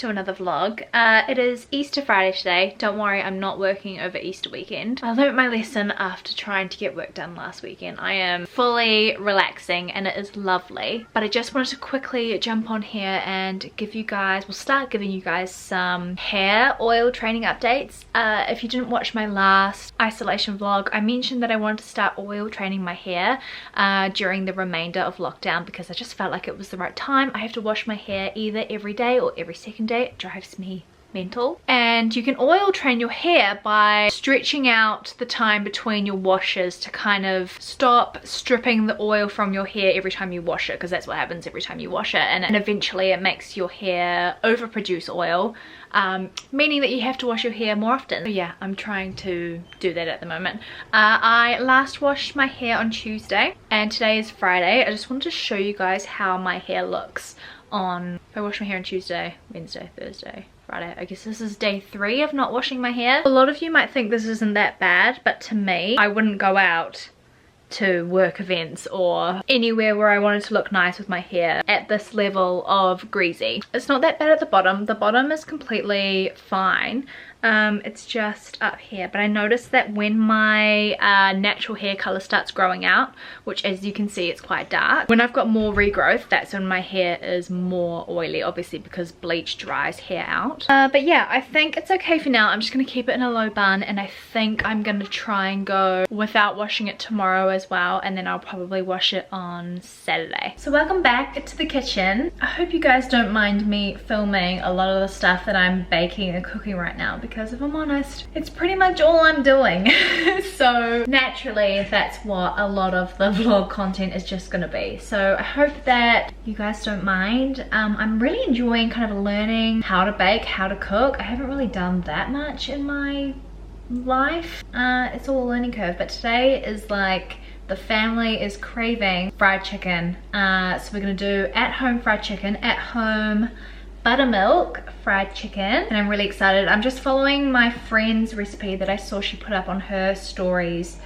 to another vlog. It is Easter Friday today. Don't worry, I'm not working over Easter weekend. I learnt my lesson after trying to get work done last weekend. I am fully relaxing and it is lovely. But I just wanted to quickly jump on here and give you guys, well, start giving you guys some hair oil training updates. If you didn't watch my last isolation vlog, I mentioned that I wanted to start oil training my hair during the remainder of lockdown because I just felt like it was the right time. I have to wash my hair either every day or every second day. It drives me mental. And you can oil train your hair by stretching out the time between your washes to kind of stop stripping the oil from your hair every time you wash it, because that's what happens every time you wash it, and eventually it makes your hair overproduce oil, meaning that you have to wash your hair more often. So yeah, I'm trying to do that at the moment. I last washed my hair on Tuesday and today is Friday. I just wanted to show you guys how my hair looks on, if I wash my hair on Tuesday, Wednesday, Thursday, Friday. I guess this is day 3 of not washing my hair. A lot of you might think this isn't that bad, but to me, I wouldn't go out to work events or anywhere where I wanted to look nice with my hair at this level of greasy. It's not that bad at the bottom. The bottom is completely fine. It's just up here, but I noticed that when my natural hair color starts growing out, which as you can see it's quite dark, when I've got more regrowth, that's when my hair is more oily, obviously because bleach dries hair out. But yeah, I think it's okay for now. I'm just gonna keep it in a low bun, and I think I'm gonna try and go without washing it tomorrow as well, and then I'll probably wash it on Saturday. So welcome back to the kitchen. I hope you guys don't mind me filming a lot of the stuff that I'm baking and cooking right now, because if I'm honest, it's pretty much all I'm doing. So naturally, that's what a lot of the vlog content is just gonna be. So I hope that you guys don't mind. I'm really enjoying kind of learning how to bake, how to cook. I haven't really done that much in my life. It's all a learning curve, but today is like, the family is craving fried chicken. So we're gonna do at-home fried chicken, at-home buttermilk fried chicken, and I'm really excited. I'm just following my friend's recipe that I saw she put up on her stories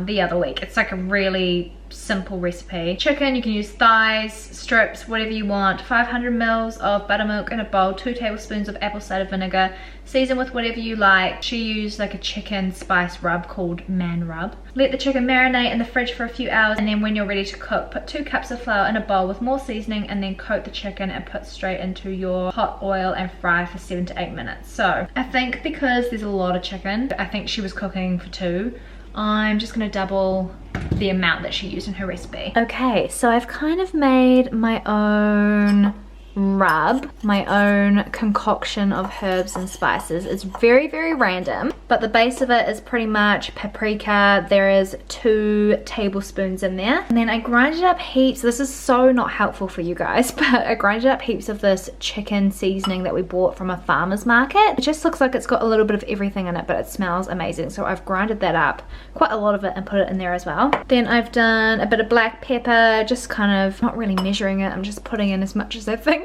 the other week. It's like a really simple recipe. Chicken, you can use thighs, strips, whatever you want. 500 mils of buttermilk in a bowl, 2 tablespoons of apple cider vinegar, season with whatever you like. She used like a chicken spice rub called Man Rub. Let the chicken marinate in the fridge for a few hours, and then when you're ready to cook, put 2 cups of flour in a bowl with more seasoning, and then coat the chicken and put straight into your hot oil and fry for 7 to 8 minutes. So I think because there's a lot of chicken, I think she was cooking for 2, I'm just gonna double the amount that she used in her recipe. Okay, so I've kind of made my own rub, my own concoction of herbs and spices. It's very, very random, but the base of it is pretty much paprika. There is 2 tablespoons in there, and then I grinded up heaps. This is so not helpful for you guys, but I grinded up heaps of this chicken seasoning that we bought from a farmer's market. It just looks like it's got a little bit of everything in it, but it smells amazing. So I've grinded that up, quite a lot of it, and put it in there as well. Then I've done a bit of black pepper, just kind of not really measuring it. I'm just putting in as much as I think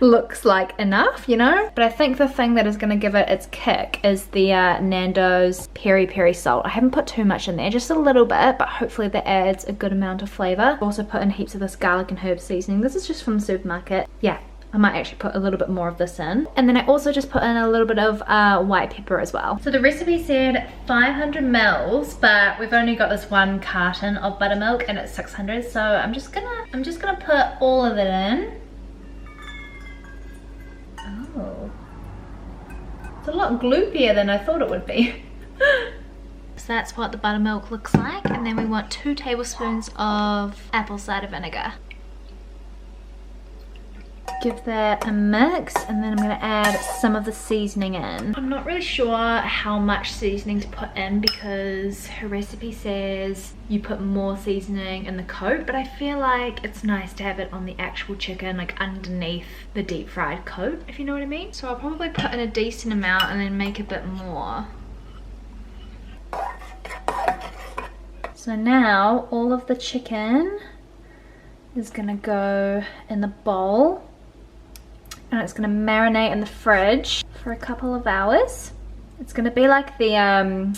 looks like enough, you know. But I think the thing that is going to give it its kick is the Nando's peri peri salt. I haven't put too much in there, just a little bit, but hopefully that adds a good amount of flavor. I've also put in heaps of this garlic and herb seasoning. This is just from the supermarket. Yeah, I might actually put a little bit more of this in. And then I also just put in a little bit of white pepper as well. So the recipe said 500 mils, but we've only got this 1 carton of buttermilk and it's 600. So I'm just gonna put all of it in. Oh, it's a lot gloopier than I thought it would be. So that's what the buttermilk looks like, and then we want 2 tablespoons of apple cider vinegar. Give that a mix, and then I'm going to add some of the seasoning in. I'm not really sure how much seasoning to put in because her recipe says you put more seasoning in the coat, but I feel like it's nice to have it on the actual chicken, like underneath the deep fried coat, if you know what I mean. So I'll probably put in a decent amount and then make a bit more. So now all of the chicken is going to go in the bowl. And it's going to marinate in the fridge for a couple of hours. It's going to be like the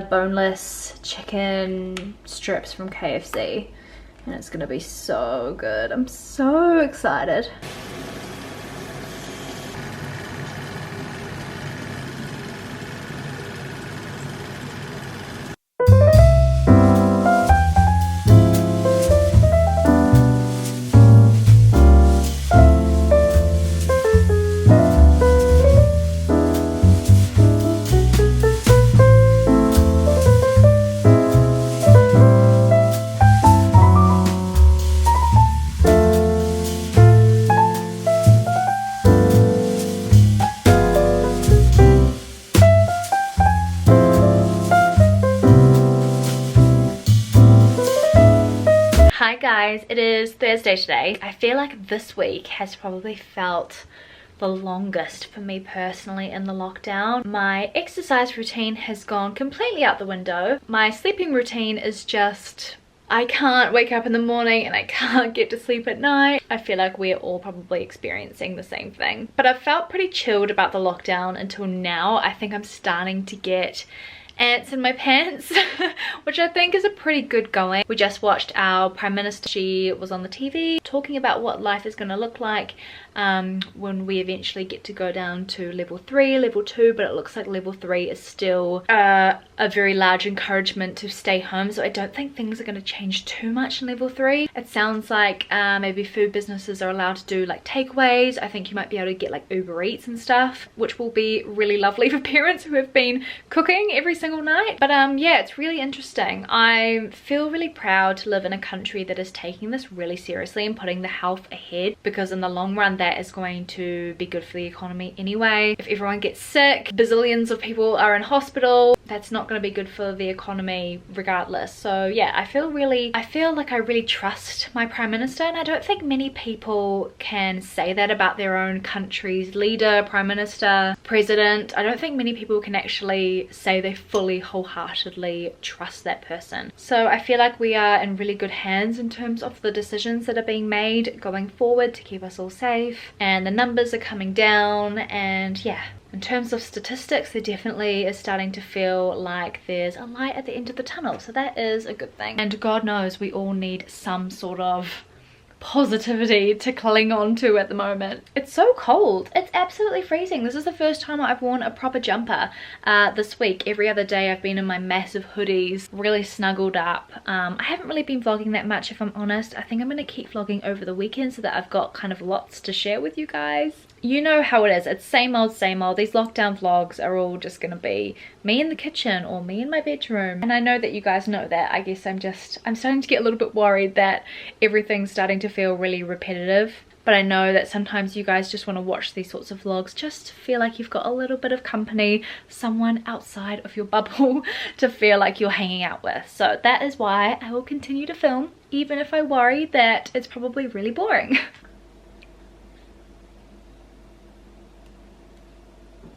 boneless chicken strips from KFC. And it's going to be so good. I'm so excited. guys, it is Thursday today. I feel like this week has probably felt the longest for me personally in the lockdown. My exercise routine has gone completely out the window. My sleeping routine is just, I can't wake up in the morning and I can't get to sleep at night. I feel like we're all probably experiencing the same thing. But I've felt pretty chilled about the lockdown until now. I think I'm starting to get ants in my pants, which I think is a pretty good going. We just watched our Prime Minister. She was on the TV talking about what life is going to look like when we eventually get to go down to level 3, level 2, but it looks like level 3 is still a very large encouragement to stay home, so I don't think things are going to change too much in level 3. It sounds like maybe food businesses are allowed to do like takeaways. I think you might be able to get like Uber Eats and stuff, which will be really lovely for parents who have been cooking every single night. But yeah, it's really interesting. I feel really proud to live in a country that is taking this really seriously and putting the health ahead, because in the long run that is going to be good for the economy anyway. If everyone gets sick, bazillions of people are in hospital, that's not going to be good for the economy regardless. So yeah, I feel like I really trust my Prime Minister, and I don't think many people can say that about their own country's leader, Prime Minister, President. I don't think many people can actually say they fully wholeheartedly trust that person. So I feel like we are in really good hands in terms of the decisions that are being made going forward to keep us all safe, and the numbers are coming down. And yeah, in terms of statistics, there definitely is starting to feel like there's a light at the end of the tunnel, so that is a good thing. And God knows we all need some sort of positivity to cling on to at the moment. It's so cold. It's absolutely freezing. This is the first time I've worn a proper jumper this week. Every other day I've been in my massive hoodies, really snuggled up. I haven't really been vlogging that much, if I'm honest. I think I'm going to keep vlogging over the weekend so that I've got kind of lots to share with you guys. You know how it is. It's same old, same old. These lockdown vlogs are all just going to be me in the kitchen or me in my bedroom. And I know that you guys know that. I guess I'm starting to get a little bit worried that everything's starting to feel really repetitive. But I know that sometimes you guys just want to watch these sorts of vlogs just to feel like you've got a little bit of company, someone outside of your bubble to feel like you're hanging out with. So that is why I will continue to film, even if I worry that it's probably really boring.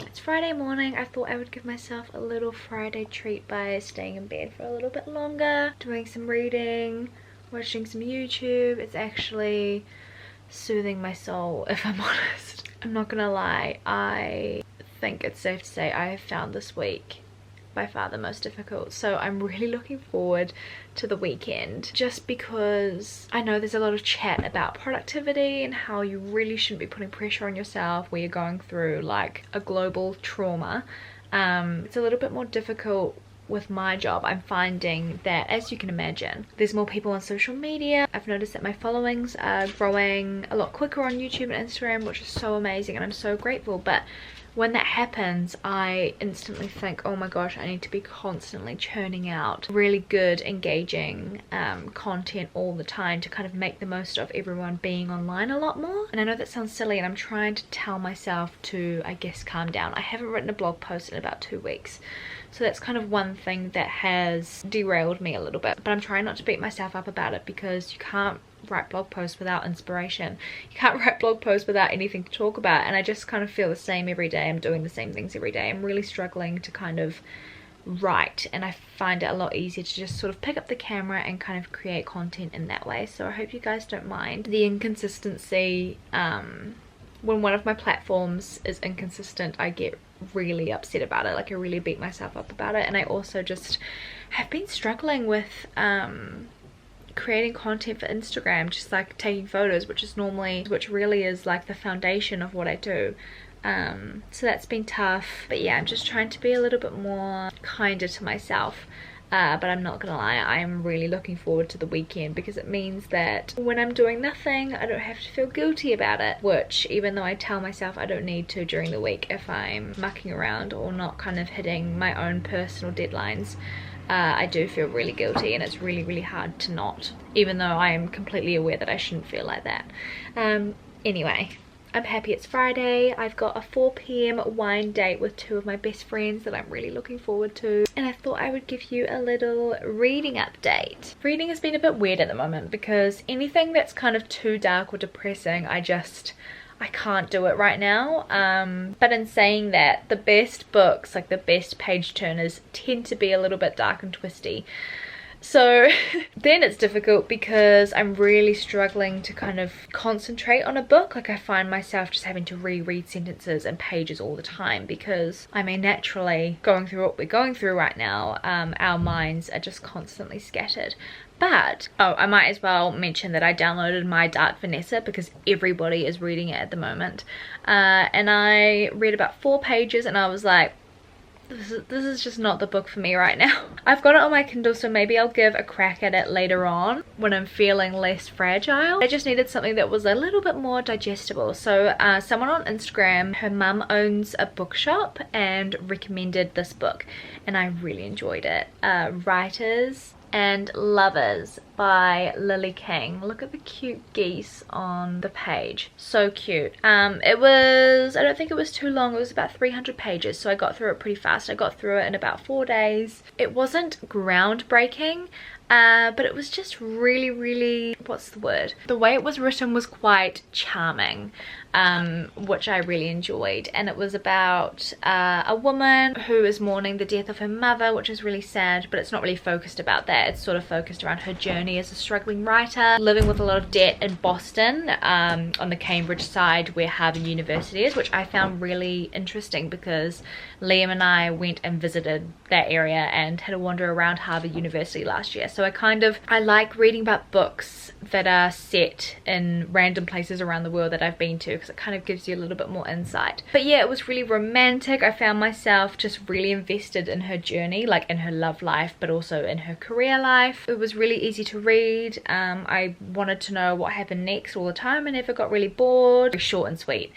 It's Friday morning. I thought I would give myself a little Friday treat by staying in bed for a little bit longer, doing some reading, watching some YouTube. It's actually soothing my soul, if I'm honest. I'm not gonna lie, I think it's safe to say I have found this week by far the most difficult. So I'm really looking forward to the weekend, just because I know there's a lot of chat about productivity and how you really shouldn't be putting pressure on yourself where you're going through like a global trauma. It's a little bit more difficult with my job. I'm finding that, as you can imagine, there's more people on social media. I've noticed that my followings are growing a lot quicker on YouTube and Instagram, which is so amazing, and I'm so grateful. But when that happens, I instantly think, oh my gosh, I need to be constantly churning out really good, engaging content all the time to kind of make the most of everyone being online a lot more. And I know that sounds silly, and I'm trying to tell myself to, I guess, calm down. I haven't written a blog post in about 2 weeks. So that's kind of one thing that has derailed me a little bit. But I'm trying not to beat myself up about it, because you can't write blog posts without inspiration. You can't write blog posts without anything to talk about, and I just kind of feel the same every day. I'm doing the same things every day. I'm really struggling to kind of write, and I find it a lot easier to just sort of pick up the camera and kind of create content in that way. So I hope you guys don't mind the inconsistency. When one of my platforms is inconsistent, I get really upset about it. Like, I really beat myself up about it. And I also just have been struggling with creating content for Instagram, just like taking photos, which really is like the foundation of what I do. So that's been tough. But yeah, I'm just trying to be a little bit more kinder to myself. But I'm not gonna lie, I am really looking forward to the weekend, because it means that when I'm doing nothing, I don't have to feel guilty about it, which, even though I tell myself I don't need to during the week if I'm mucking around or not kind of hitting my own personal deadlines, I do feel really guilty, and it's really, really hard to not, even though I am completely aware that I shouldn't feel like that. Anyway, I'm happy it's Friday. I've got a 4 p.m. wine date with 2 of my best friends that I'm really looking forward to. And I thought I would give you a little reading update. Reading has been a bit weird at the moment because anything that's kind of too dark or depressing, I can't do it right now. But in saying that, the best books, like the best page turners, tend to be a little bit dark and twisty. So then it's difficult because I'm really struggling to kind of concentrate on a book. Like I find myself just having to reread sentences and pages all the time because I mean naturally going through what we're going through right now, our minds are just constantly scattered. But, oh, I might as well mention that I downloaded My Dark Vanessa because everybody is reading it at the moment. And I read about 4 pages and I was like, this is just not the book for me right now. I've got it on my Kindle, so maybe I'll give a crack at it later on when I'm feeling less fragile. I just needed something that was a little bit more digestible. So someone on Instagram, her mum owns a bookshop and recommended this book and I really enjoyed it. Writers and Lovers by Lily King. Look at the cute geese on the page, so cute. It was, I don't think it was too long, it was about 300 pages, so I got through it pretty fast. I got through it in about 4 days. It wasn't groundbreaking, but it was just really, what's the word? The way it was written was quite charming, which I really enjoyed. And it was about a woman who is mourning the death of her mother, which is really sad, but it's not really focused about that. It's sort of focused around her journey as a struggling writer, living with a lot of debt in Boston, on the Cambridge side where Harvard University is, which I found really interesting because Liam and I went and visited that area and had a wander around Harvard University last year. So I like reading about books that are set in random places around the world that I've been to because it kind of gives you a little bit more insight. But yeah, it was really romantic. I found myself just really invested in her journey, like in her love life, but also in her career life. It was really easy to read. I wanted to know what happened next all the time. I never got really bored. Very short and sweet.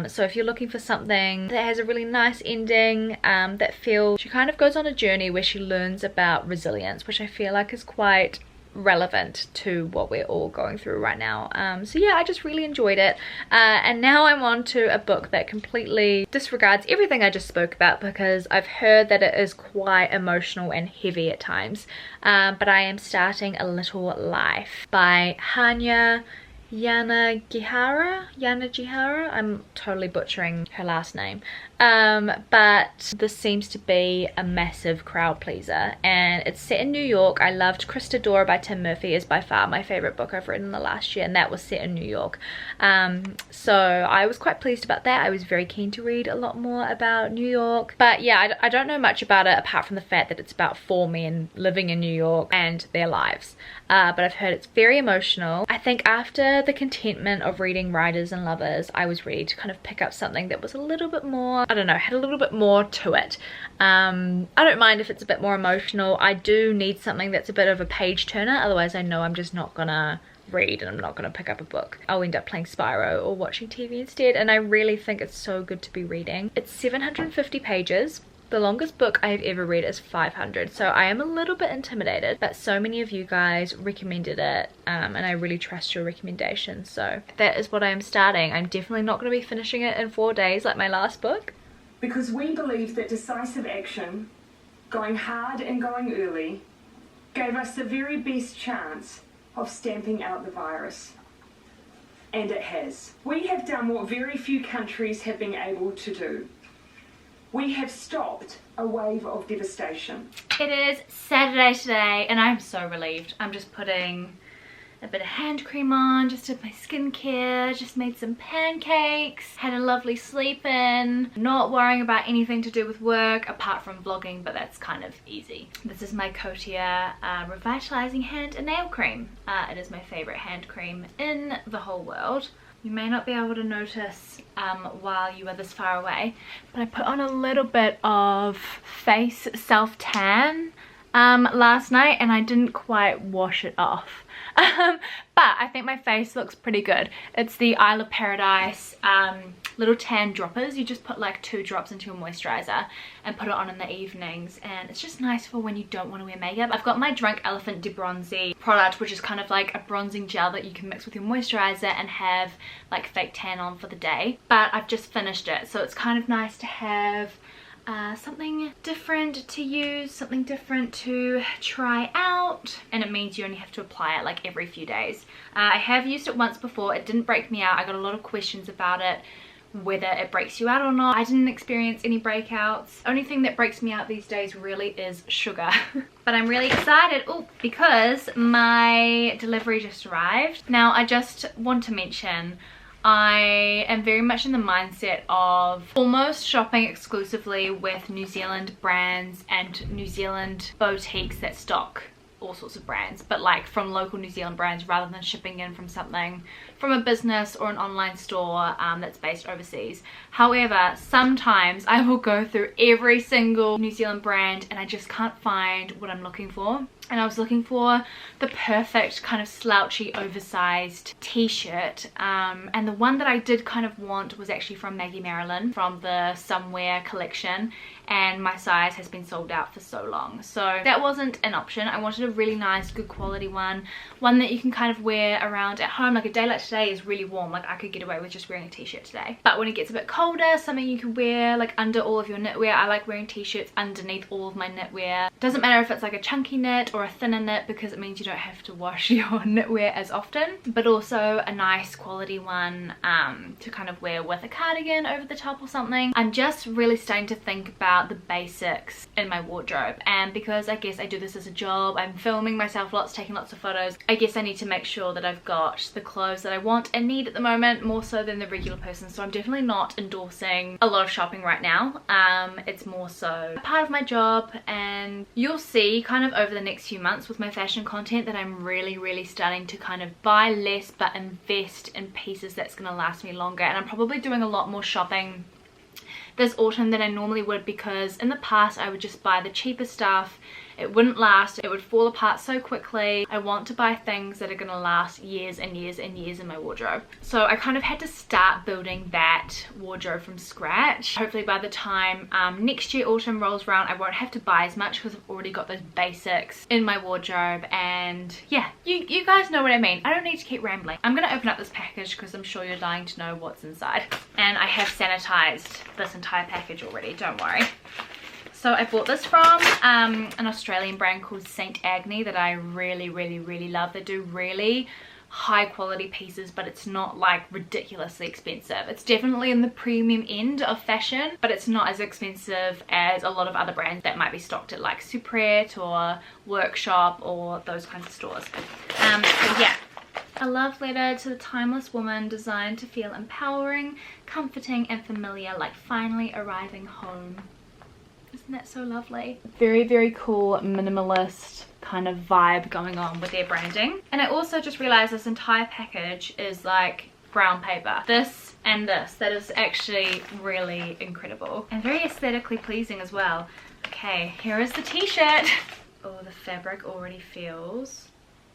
So if you're looking for something that has a really nice ending, that feels, she kind of goes on a journey where she learns about resilience, which I feel like is quite relevant to what we're all going through right now. So yeah, I just really enjoyed it, and now I'm on to a book that completely disregards everything I just spoke about because I've heard that it is quite emotional and heavy at times, but I am starting A Little Life by Yanagihara. I'm totally butchering her last name, but this seems to be a massive crowd pleaser and it's set in New York. I loved Christadora by Tim Murphy, is by far my favorite book I've written in the last year, and that was set in New York. So I was quite pleased about that. I was very keen to read a lot more about New York, but yeah, I don't know much about it apart from the fact that it's about 4 men living in New York and their lives, but I've heard it's very emotional. I think after the contentment of reading Writers and Lovers, I was ready to kind of pick up something that was a little bit more, I don't know, had a little bit more to it. I don't mind if it's a bit more emotional. I do need something that's a bit of a page turner, otherwise I know I'm just not gonna read and I'm not gonna pick up a book. I'll end up playing Spyro or watching TV instead, and I really think it's so good to be reading. It's 750 pages. The longest book I have ever read is 500, so I am a little bit intimidated, but so many of you guys recommended it, and I really trust your recommendations, so that is what I am starting. I'm definitely not going to be finishing it in 4 days like my last book. Because we believe that decisive action, going hard and going early, gave us the very best chance of stamping out the virus. And it has. We have done what very few countries have been able to do. We have stopped a wave of devastation. It is Saturday today and I'm so relieved. I'm just putting a bit of hand cream on, just did my skincare, just made some pancakes, had a lovely sleep in, not worrying about anything to do with work apart from vlogging, but that's kind of easy. This is my Cotia Revitalizing Hand and Nail Cream. It is my favorite hand cream in the whole world. You may not be able to notice while you are this far away, but I put on a little bit of face self-tan last night and I didn't quite wash it off. But I think my face looks pretty good. It's the Isle of Paradise little tan droppers. You just put like 2 drops into your moisturizer and put it on in the evenings, and it's just nice for when you don't want to wear makeup. I've got my Drunk Elephant De-Bronzy product, which is kind of like a bronzing gel that you can mix with your moisturizer and have like fake tan on for the day, but I've just finished it, so it's kind of nice to have something different to use, something different to try out, and it means you only have to apply it like every few days. I have used it once before. It didn't break me out. I got a lot of questions about it, whether it breaks you out or not. I didn't experience any breakouts. Only thing that breaks me out these days really is sugar. But I'm really excited because my delivery just arrived. Now I just want to mention, I am very much in the mindset of almost shopping exclusively with New Zealand brands and New Zealand boutiques that stock all sorts of brands, but like from local New Zealand brands rather than shipping in from something from a business or an online store that's based overseas. However, sometimes I will go through every single New Zealand brand and I just can't find what I'm looking for. And I was looking for the perfect kind of slouchy oversized t-shirt, and the one that I did kind of want was actually from Maggie Marilyn from the Somewhere collection, and my size has been sold out for so long, so that wasn't an option. I wanted a really nice, good quality one that you can kind of wear around at home. Like a day like today is really warm, like I could get away with just wearing a t-shirt today, but when it gets a bit colder, something you can wear like under all of your knitwear. I like wearing t-shirts underneath all of my knitwear. Doesn't matter if it's like a chunky knit or a thinner knit, because it means you don't have to wash your knitwear as often, but also a nice quality one to kind of wear with a cardigan over the top or something. I'm just really starting to think about the basics in my wardrobe, and because I guess I do this as a job, I'm filming myself lots, taking lots of photos, I guess I need to make sure that I've got the clothes that I want and need at the moment, more so than the regular person. So I'm definitely not endorsing a lot of shopping right now. It's more so a part of my job, and you'll see kind of over the next few months with my fashion content that I'm really starting to kind of buy less but invest in pieces that's going to last me longer. And I'm probably doing a lot more shopping this autumn than I normally would, because in the past I would just buy the cheaper stuff. It wouldn't last, it would fall apart so quickly. I want to buy things that are going to last years and years and years in my wardrobe. So I kind of had to start building that wardrobe from scratch. Hopefully by the time next year autumn rolls around, I won't have to buy as much because I've already got those basics in my wardrobe. And yeah, you guys know what I mean. I don't need to keep rambling. I'm going to open up this package because I'm sure you're dying to know what's inside. And I have sanitized this entire package already, don't worry. So I bought this from an Australian brand called Saint Agni that I really love. They do really high quality pieces, but it's not like ridiculously expensive. It's definitely in the premium end of fashion, but it's not as expensive as a lot of other brands that might be stocked at like Supret or Workshop or those kinds of stores. So yeah. A love letter to the timeless woman, designed to feel empowering, comforting and familiar, like finally arriving home. Isn't that so lovely? Very cool minimalist kind of vibe going on with their branding. And I also just realized this entire package is like brown paper. This and this. That is actually really incredible and very aesthetically pleasing as well. Okay, here is the t-shirt. Oh, the fabric already feels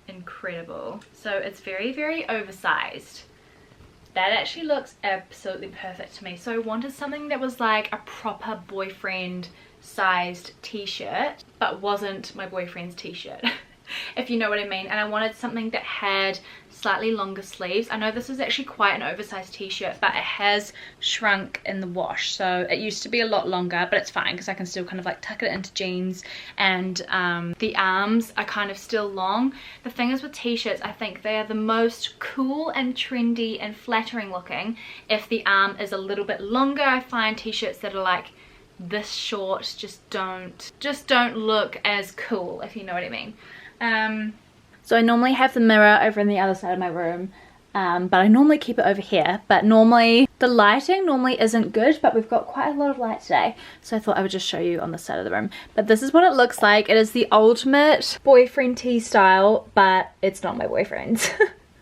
incredible. So it's very oversized. That actually looks absolutely perfect to me. So I wanted something that was like a proper boyfriend sized t-shirt, but wasn't my boyfriend's t-shirt, if you know what I mean. And I wanted something that had slightly longer sleeves. I know this is actually quite an oversized t-shirt, but it has shrunk in the wash. So it used to be a lot longer, but it's fine because I can still kind of like tuck it into jeans, and the arms are kind of still long. The thing is with t-shirts, I think they are the most cool and trendy and flattering looking if the arm is a little bit longer. I find t-shirts that are like this short just don't look as cool, if you know what I mean. So I normally have the mirror over on the other side of my room, but I normally keep it over here. But normally the lighting normally isn't good, but we've got quite a lot of light today, so I thought I would just show you on the side of the room. But this is what it looks like. It is the ultimate boyfriend tee style, but it's not my boyfriend's.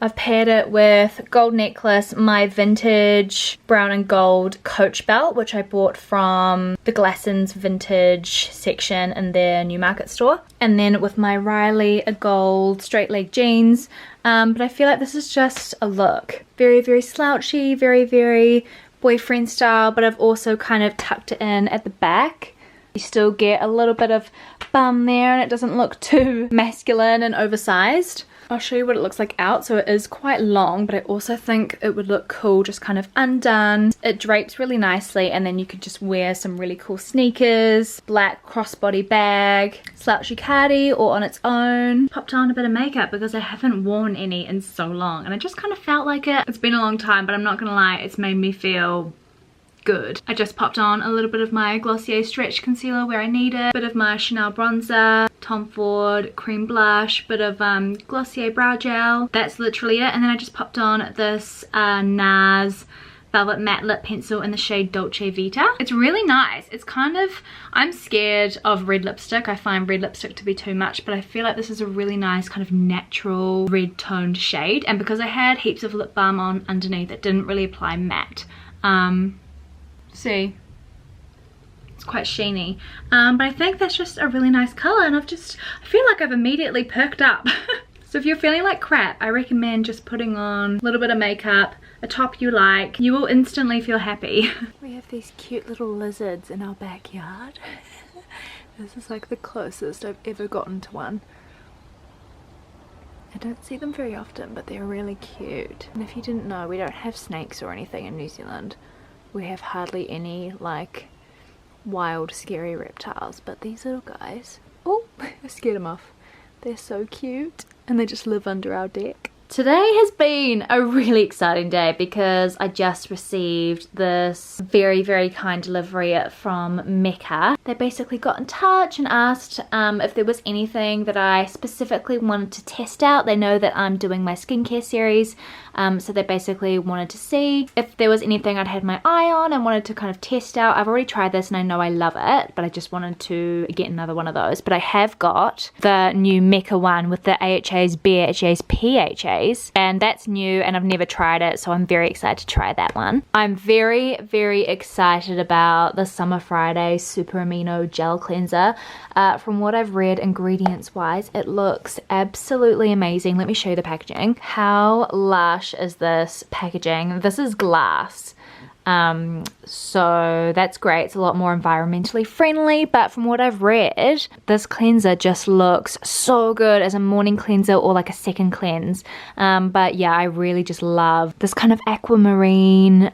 I've paired it with gold necklace, my vintage brown and gold Coach belt, which I bought from the Glassons vintage section in their Newmarket store. And then with my Riley, a gold straight leg jeans. But I feel like this is just a look. Very slouchy, very boyfriend style, but I've also kind of tucked it in at the back. You still get a little bit of bum there and it doesn't look too masculine and oversized. I'll show you what it looks like out. So it is quite long, but I also think it would look cool just kind of undone. It drapes really nicely, and then you could just wear some really cool sneakers, black crossbody bag, slouchy cardi, or on its own. Popped on a bit of makeup because I haven't worn any in so long, and I just kind of felt like it. It's been a long time, but I'm not gonna lie, it's made me feel good. I just popped on a little bit of my Glossier Stretch Concealer where I need it, bit of my Chanel bronzer, Tom Ford cream blush, bit of Glossier brow gel. That's literally it. And then I just popped on this NARS Velvet Matte Lip Pencil in the shade Dolce Vita. It's really nice. It's kind of, I'm scared of red lipstick. I find red lipstick to be too much, but I feel like this is a really nice kind of natural red toned shade. And because I had heaps of lip balm on underneath, it didn't really apply matte. See, it's quite sheeny, but I think that's just a really nice color, and I feel like I've immediately perked up. So if you're feeling like crap, I recommend just putting on a little bit of makeup, a top you like. You will instantly feel happy. We have these cute little lizards in our backyard. This is like the closest I've ever gotten to one. I don't see them very often, but they're really cute. And if you didn't know, we don't have snakes or anything in New Zealand. We have hardly any like wild scary reptiles, but these little guys, oh, I scared them off. They're so cute, and they just live under our deck. Today has been a really exciting day because I just received this very, very kind delivery from Mecca. They basically got in touch and asked if there was anything that I specifically wanted to test out. They know that I'm doing my skincare series, so they basically wanted to see if there was anything I'd had my eye on and wanted to kind of test out. I've already tried this and I know I love it, but I just wanted to get another one of those. But I have got the new Mecca one with the AHAs, BHAs, PHAs. And that's new and I've never tried it, so I'm very excited to try that one. I'm very, very excited about the Summer Friday Super Amino Gel Cleanser. From what I've read ingredients wise, it looks absolutely amazing. Let me show you the packaging. How lush is this packaging? This is glass. So that's great. It's a lot more environmentally friendly, but from what I've read, this cleanser just looks so good as a morning cleanser or like a second cleanse. But yeah, I really just love this kind of aquamarine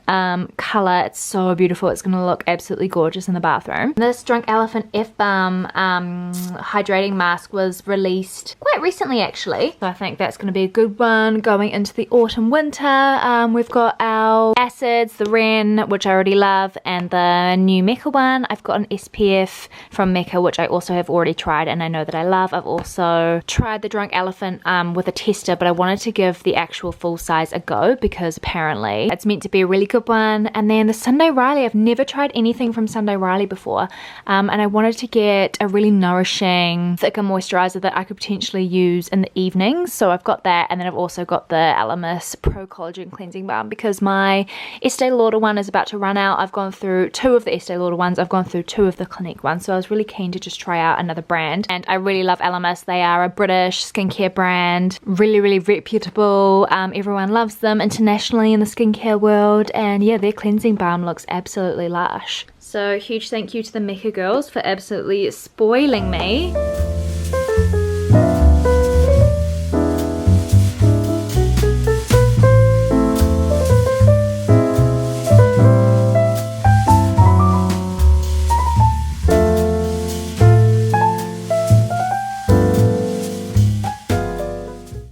color. It's so beautiful. It's gonna look absolutely gorgeous in the bathroom. This Drunk Elephant F-Balm hydrating mask was released quite recently actually, so I think that's gonna be a good one going into the autumn winter. We've got our acids, the Ren, which I already love, and the new Mecca one. I've got an SPF from Mecca, which I also have already tried and I know that I love. I've also tried the Drunk Elephant with a tester, but I wanted to give the actual full size a go because apparently it's meant to be a really good one. And then the Sunday Riley, I've never tried anything from Sunday Riley before, and I wanted to get a really nourishing, thicker moisturizer that I could potentially use in the evenings. So I've got that, and then I've also got the Elemis Pro Collagen Cleansing Balm because my Estee Lauder one is about to run out. I've gone through 2 of the Estee Lauder ones. I've gone through 2 of the Clinique ones, so I was really keen to just try out another brand. And I really love Elemis. They are a British skincare brand, really, really reputable. Everyone loves them internationally in the skincare world, and yeah, their cleansing balm looks absolutely lush. So huge thank you to the Mecca girls for absolutely spoiling me.